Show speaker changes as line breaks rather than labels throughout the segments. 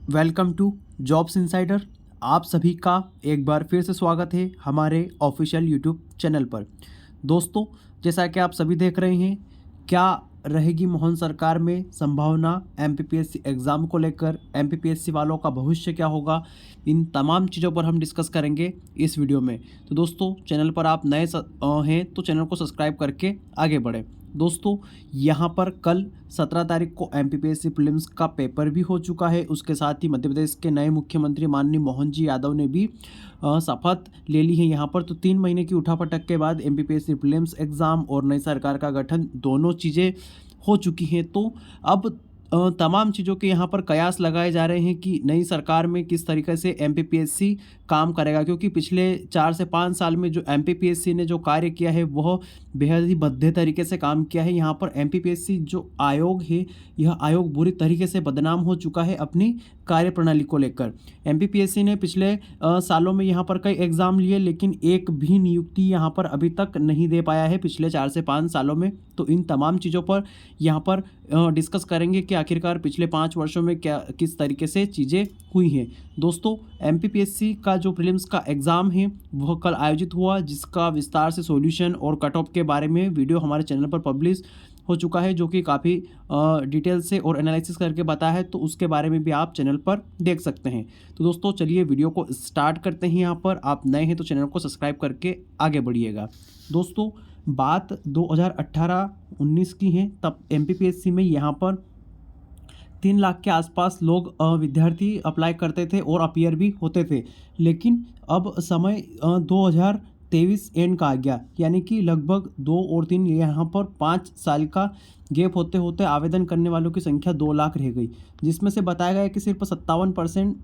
Welcome to jobs insider. आप सभी का एक बार फिर से स्वागत है हमारे ऑफिशियल यूट्यूब चैनल पर। दोस्तों, जैसा कि आप सभी देख रहे हैं, क्या रहेगी मोहन सरकार में संभावना एमपीपीएससी एग्ज़ाम को लेकर, एमपीपीएससी वालों का भविष्य क्या होगा, इन तमाम चीज़ों पर हम डिस्कस करेंगे इस वीडियो में। तो दोस्तों, चैनल पर आप नए हैं तो चैनल को सब्सक्राइब करके आगे बढ़ें। दोस्तों, यहाँ पर कल 17 तारीख को एमपीपीएससी प्रीलिम्स का पेपर भी हो चुका है। उसके साथ ही मध्य प्रदेश के नए मुख्यमंत्री माननीय मोहन जी यादव ने भी शपथ ले ली है यहाँ पर। तो 3 महीने की उठापटक के बाद एमपीपीएससी प्रीलिम्स एग्ज़ाम और नई सरकार का गठन दोनों चीज़ें हो चुकी हैं। तो अब तमाम चीज़ों के यहाँ पर कयास लगाए जा रहे हैं कि नई सरकार में किस तरीके से एमपीपीएससी काम करेगा, क्योंकि पिछले 4 से 5 साल में जो एमपीपीएससी ने जो कार्य किया है वह बेहद ही भद्दे तरीके से काम किया है। यहाँ पर एमपीपीएससी जो आयोग है, यह आयोग बुरी तरीके से बदनाम हो चुका है अपनी कार्यप्रणाली को लेकर। एमपीपीएससी ने पिछले सालों में यहाँ पर कई एग्ज़ाम लिए, लेकिन एक भी नियुक्ति यहाँ पर अभी तक नहीं दे पाया है पिछले 4 से 5 सालों में। तो इन तमाम चीज़ों पर यहाँ पर डिस्कस करेंगे कि आखिरकार पिछले 5 वर्षों में क्या किस तरीके से चीज़ें हुई हैं। दोस्तों, एमपीपीएससी का जो प्रीलिम्स का एग्ज़ाम है वह कल आयोजित हुआ, जिसका विस्तार से सॉल्यूशन और कट ऑफ के बारे में वीडियो हमारे चैनल पर पब्लिश हो चुका है, जो कि काफ़ी डिटेल से और एनालिसिस करके बताया है। तो उसके बारे में भी आप चैनल पर देख सकते हैं। तो दोस्तों, चलिए वीडियो को स्टार्ट करते हैं। यहाँ पर आप नए हैं तो चैनल को सब्सक्राइब करके आगे बढ़िएगा। दोस्तों, बात 2018-19 की है। तब एमपीपीएससी में यहाँ पर 3 लाख के आसपास लोग विद्यार्थी अप्लाई करते थे और अपीयर भी होते थे। लेकिन अब समय 2023 एंड का आ गया, यानी कि लगभग 2 और 3 यहाँ पर 5 साल का गैप होते होते आवेदन करने वालों की संख्या 2 लाख रह गई, जिसमें से बताया गया है कि सिर्फ 57%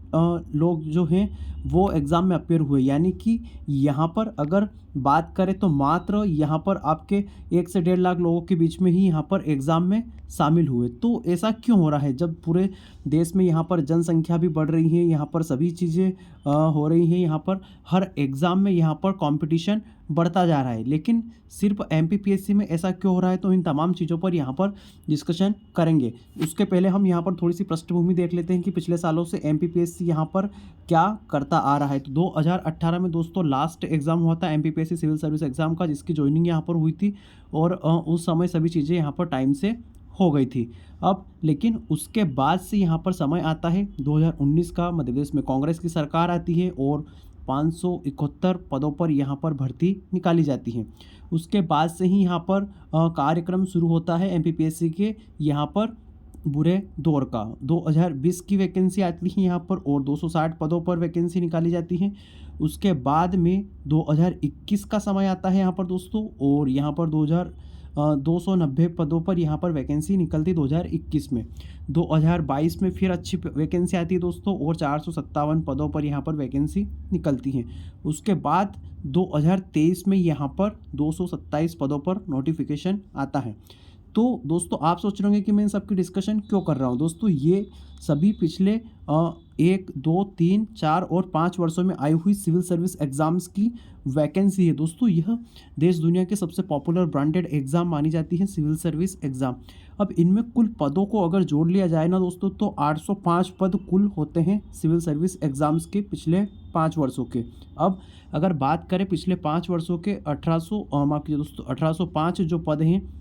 लोग जो हैं वो एग्ज़ाम में अपीयर हुए। यानी कि यहाँ पर अगर बात करें तो मात्र यहाँ पर आपके 1 से 1.5 लाख लोगों के बीच में ही यहाँ पर एग्ज़ाम में शामिल हुए। तो ऐसा क्यों हो रहा है, जब पूरे देश में यहाँ पर जनसंख्या भी बढ़ रही है, यहाँ पर सभी चीज़ें हो रही हैं, यहाँ पर हर एग्ज़ाम में यहाँ पर कंपटीशन बढ़ता जा रहा है, लेकिन सिर्फ एमपीपीएससी में ऐसा क्यों हो रहा है। तो इन तमाम चीज़ों पर यहाँ पर डिस्कशन करेंगे। उसके पहले हम यहाँ पर थोड़ी सी पृष्ठभूमि देख लेते हैं कि पिछले सालों से एमपीपीएससी यहाँ पर क्या करता आ रहा है। तो 2018 में दोस्तों लास्ट एग्ज़ाम हुआ था एमपीपीएससी सिविल सर्विस एग्ज़ाम का, जिसकी ज्वाइनिंग यहाँ पर हुई थी और उस समय सभी चीज़ें यहाँ पर टाइम से हो गई थी। अब लेकिन उसके बाद से यहाँ पर समय आता है 2019 का, मध्य प्रदेश में कांग्रेस की सरकार आती है और 571 पदों पर यहाँ पर भर्ती निकाली जाती है। उसके बाद से ही यहाँ पर कार्यक्रम शुरू होता है एमपीपीएससी के यहाँ पर बुरे दौर का। 2020 की वैकेंसी आती है यहाँ पर और 260 पदों पर वैकेंसी निकाली जाती है। उसके बाद में 2021 का समय आता है यहाँ पर दोस्तों, और यहाँ पर 290 पदों पर यहाँ पर वैकेंसी निकलती 2021 में। 2022 में फिर अच्छी वैकेंसी आती है दोस्तों और 457 पदों पर यहाँ पर वैकेंसी निकलती हैं। उसके बाद 2023 में यहाँ पर 227 पदों पर नोटिफिकेशन आता है। तो दोस्तों, आप सोच रहे होंगे कि मैं इन सब की डिस्कशन क्यों कर रहा हूँ। दोस्तों, ये सभी पिछले 1, 2, 3, 4 और 5 वर्षों में आई हुई सिविल सर्विस एग्ज़ाम्स की वैकेंसी है। दोस्तों, यह देश दुनिया के सबसे पॉपुलर ब्रांडेड एग्ज़ाम मानी जाती है सिविल सर्विस एग्ज़ाम। अब इनमें कुल पदों को अगर जोड़ लिया जाए ना दोस्तों, तो 805 पद कुल होते हैं सिविल सर्विस एग्ज़ाम्स के पिछले 5 वर्षों के। अब अगर बात करें पिछले 5 वर्षों के 1805 जो पद हैं,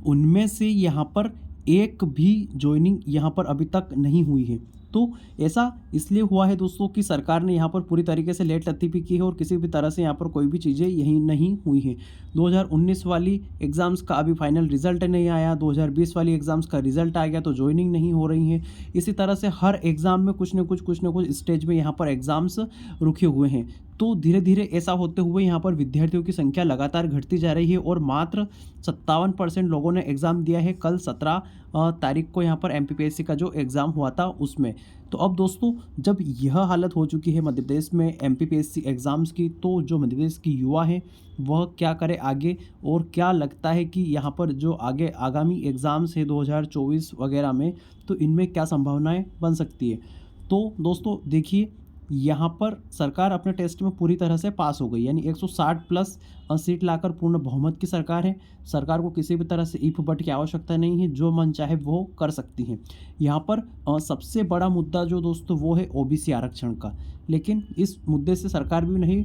उनमें से यहाँ पर एक भी ज्वाइनिंग यहाँ पर अभी तक नहीं हुई है। तो ऐसा इसलिए हुआ है दोस्तों कि सरकार ने यहाँ पर पूरी तरीके से लेट लतीफ़ी की है और किसी भी तरह से यहाँ पर कोई भी चीज़ें यही नहीं हुई हैं। 2019 वाली एग्ज़ाम्स का अभी फाइनल रिजल्ट नहीं आया, 2020 वाली एग्ज़ाम्स का रिजल्ट आ गया तो ज्वाइनिंग नहीं हो रही है। इसी तरह से हर एग्ज़ाम में कुछ न कुछ स्टेज में यहाँ पर एग्ज़ाम्स रुके हुए हैं। तो धीरे धीरे ऐसा होते हुए यहाँ पर विद्यार्थियों की संख्या लगातार घटती जा रही है और मात्र 57% लोगों ने एग्ज़ाम दिया है कल 17 तारीख को यहाँ पर एमपीपीएससी का जो एग्ज़ाम हुआ था उसमें। तो अब दोस्तों, जब यह हालत हो चुकी है मध्य प्रदेश में एमपीपीएससी एग्ज़ाम्स की, तो जो मध्य प्रदेश की युवा है वह क्या करे आगे, और क्या लगता है कि यहाँ पर जो आगे आगामी एग्ज़ाम्स है 2024 वगैरह में, तो इनमें क्या संभावनाएं बन सकती है। तो दोस्तों देखिए, यहाँ पर सरकार अपने टेस्ट में पूरी तरह से पास हो गई, यानी 160 प्लस सीट लाकर पूर्ण बहुमत की सरकार है। सरकार को किसी भी तरह से ईफ बट की आवश्यकता नहीं है, जो मन चाहे वो कर सकती हैं। यहाँ पर सबसे बड़ा मुद्दा जो दोस्तों वो है ओबीसी आरक्षण का, लेकिन इस मुद्दे से सरकार भी नहीं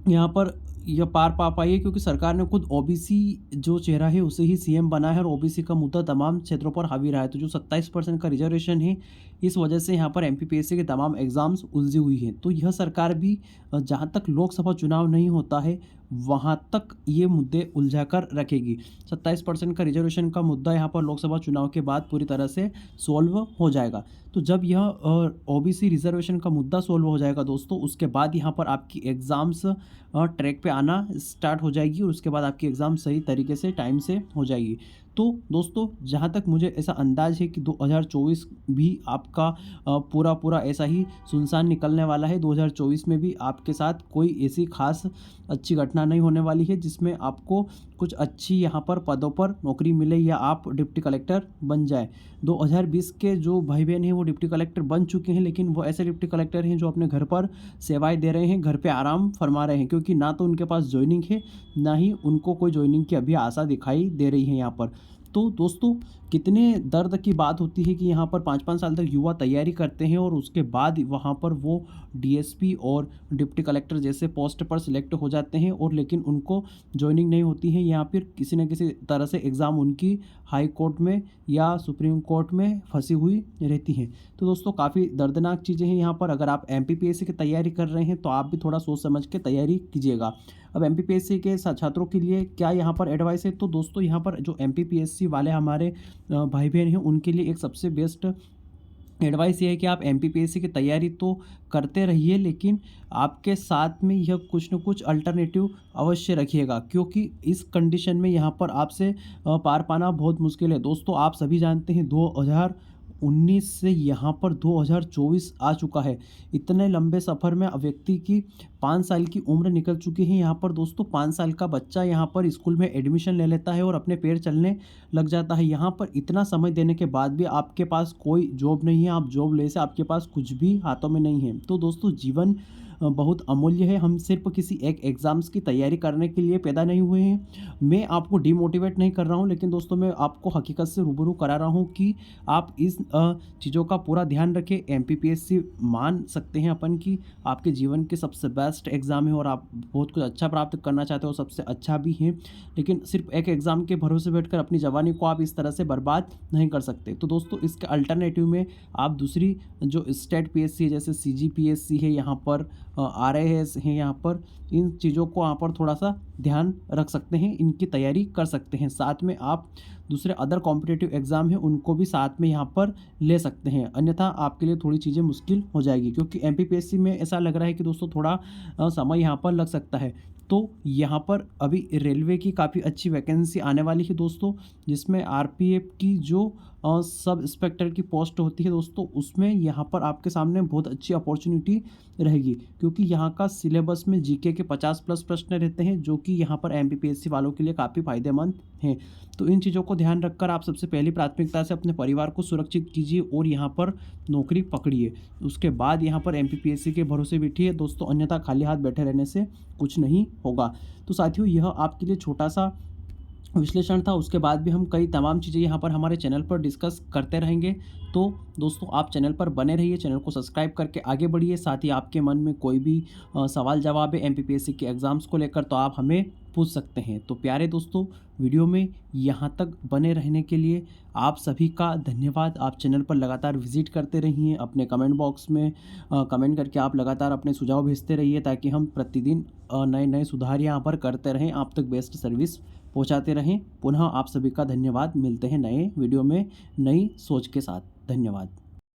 यहाँ पर यह पार पा पाई है, क्योंकि सरकार ने खुद ओबीसी जो चेहरा है उसे ही सीएम बनाया है और ओबीसी का मुद्दा तमाम क्षेत्रों पर हावी रहा है। तो जो 27% का रिजर्वेशन है, इस वजह से यहाँ पर एमपीपीएससी के तमाम एग्जाम्स उलझी हुई हैं। तो यह सरकार भी जहाँ तक लोकसभा चुनाव नहीं होता है वहाँ तक ये मुद्दे उलझा कर रखेगी। 27% का रिजर्वेशन का मुद्दा यहाँ पर लोकसभा चुनाव के बाद पूरी तरह से सॉल्व हो जाएगा। तो जब यह ओबीसी रिजर्वेशन का मुद्दा सॉल्व हो जाएगा दोस्तों, उसके बाद यहाँ पर आपकी एग्ज़ाम्स ट्रैक पे आना स्टार्ट हो जाएगी और उसके बाद आपकी एग्ज़ाम सही तरीके से टाइम से हो जाएगी। तो दोस्तों, जहाँ तक मुझे ऐसा अंदाज़ है कि 2024 भी आपका पूरा ऐसा ही सुनसान निकलने वाला है। 2024 में भी आपके साथ कोई ऐसी खास अच्छी घटना नहीं होने वाली है जिसमें आपको कुछ अच्छी यहाँ पर पदों पर नौकरी मिले या आप डिप्टी कलेक्टर बन जाए। 2020 के जो भाई बहन हैं वो डिप्टी कलेक्टर बन चुके हैं, लेकिन वो ऐसे डिप्टी कलेक्टर हैं जो अपने घर पर सेवाएं दे रहे हैं, घर पे आराम फरमा रहे हैं, क्योंकि ना तो उनके पास ज्वाइनिंग है, ना ही उनको कोई ज्वाइनिंग की अभी आशा दिखाई दे रही है यहाँ पर। तो दोस्तों, कितने दर्द की बात होती है कि यहाँ पर 5-5 साल तक युवा तैयारी करते हैं और उसके बाद वहाँ पर वो डीएसपी और डिप्टी कलेक्टर जैसे पोस्ट पर सिलेक्ट हो जाते हैं, और लेकिन उनको ज्वाइनिंग नहीं होती है, या फिर किसी न किसी तरह से एग्ज़ाम उनकी हाई कोर्ट में या सुप्रीम कोर्ट में फंसी हुई रहती हैं। तो दोस्तों, काफ़ी दर्दनाक चीज़ें हैं यहाँ पर। अगर आप एमपीपीएससी की तैयारी कर रहे हैं तो आप भी थोड़ा सोच समझ के तैयारी कीजिएगा। अब एमपीपीएससी के छात्रों के लिए क्या यहाँ पर एडवाइस है, तो दोस्तों यहाँ पर जो एमपीपीएससी वाले हमारे भाई बहन हैं उनके लिए एक सबसे बेस्ट एडवाइस ये है कि आप एमपीपीएससी की तैयारी तो करते रहिए, लेकिन आपके साथ में यह कुछ न कुछ अल्टरनेटिव अवश्य रखिएगा, क्योंकि इस कंडीशन में यहाँ पर आपसे पार पाना बहुत मुश्किल है। दोस्तों, आप सभी जानते हैं 2019 से यहाँ पर 2024 आ चुका है। इतने लंबे सफ़र में व्यक्ति की 5 साल की उम्र निकल चुकी है। यहाँ पर दोस्तों 5 साल का बच्चा यहाँ पर स्कूल में एडमिशन ले लेता है और अपने पैर चलने लग जाता है। यहाँ पर इतना समय देने के बाद भी आपके पास कोई जॉब नहीं है, आप जॉब ले से आपके पास कुछ भी हाथों में नहीं है। तो दोस्तों, जीवन बहुत अमूल्य है। हम सिर्फ किसी एक एग्ज़ाम्स की तैयारी करने के लिए पैदा नहीं हुए हैं। मैं आपको डिमोटिवेट नहीं कर रहा हूं, लेकिन दोस्तों मैं आपको हकीकत से रूबरू करा रहा हूं कि आप इस चीज़ों का पूरा ध्यान रखें। एमपीपीएससी मान सकते हैं अपन कि आपके जीवन के सबसे बेस्ट एग्ज़ाम है और आप बहुत कुछ अच्छा प्राप्त करना चाहते हो, सबसे अच्छा भी है, लेकिन सिर्फ एक एग्ज़ाम के भरोसे बैठकर अपनी जवानी को आप इस तरह से बर्बाद नहीं कर सकते। तो दोस्तों, इसके अल्टरनेटिव में आप दूसरी जो स्टेट पीएससी है, जैसे सीजीपीएससी है, यहाँ पर आरएएस हैं, यहाँ पर इन चीज़ों को यहाँ पर थोड़ा सा ध्यान रख सकते हैं, इनकी तैयारी कर सकते हैं। साथ में आप दूसरे अदर कॉम्पिटिटिव एग्ज़ाम हैं उनको भी साथ में यहाँ पर ले सकते हैं, अन्यथा आपके लिए थोड़ी चीज़ें मुश्किल हो जाएगी, क्योंकि एमपीपीएससी में ऐसा लग रहा है कि दोस्तों थोड़ा समय यहाँ पर लग सकता है। तो यहाँ पर अभी रेलवे की काफ़ी अच्छी वैकेंसी आने वाली है दोस्तों, जिसमें आरपीएफ की जो सब इंस्पेक्टर की पोस्ट होती है दोस्तों, उसमें यहाँ पर आपके सामने बहुत अच्छी अपॉर्चुनिटी रहेगी, क्योंकि यहाँ का सिलेबस में जीके के 50+ प्रश्न रहते हैं, जो कि यहाँ पर एमपीपीएससी वालों के लिए काफ़ी फायदेमंद हैं। तो इन चीज़ों को ध्यान रखकर आप सबसे पहली प्राथमिकता से अपने परिवार को सुरक्षित कीजिए और यहाँ पर नौकरी पकड़िए। उसके बाद यहाँ पर एमपीपीएससी के भरोसे बैठिए दोस्तों, अन्यथा खाली हाथ बैठे रहने से कुछ नहीं होगा। तो साथियों, यह आपके लिए छोटा सा विश्लेषण था। उसके बाद भी हम कई तमाम चीज़ें यहाँ पर हमारे चैनल पर डिस्कस करते रहेंगे। तो दोस्तों, आप चैनल पर बने रहिए, चैनल को सब्सक्राइब करके आगे बढ़िए। साथ ही आपके मन में कोई भी सवाल जवाब है एमपीपीएससी के एग्ज़ाम्स को लेकर, तो आप हमें पूछ सकते हैं। तो प्यारे दोस्तों, वीडियो में यहाँ तक बने रहने के लिए आप सभी का धन्यवाद। आप चैनल पर लगातार विजिट करते रहिए, अपने कमेंट बॉक्स में कमेंट करके आप लगातार अपने सुझाव भेजते रहिए, ताकि हम प्रतिदिन नए नए सुधार यहाँ पर करते रहें, आप तक बेस्ट सर्विस पहुँचाते रहें। पुनः आप सभी का धन्यवाद। मिलते हैं नए वीडियो में नई सोच के साथ। धन्यवाद।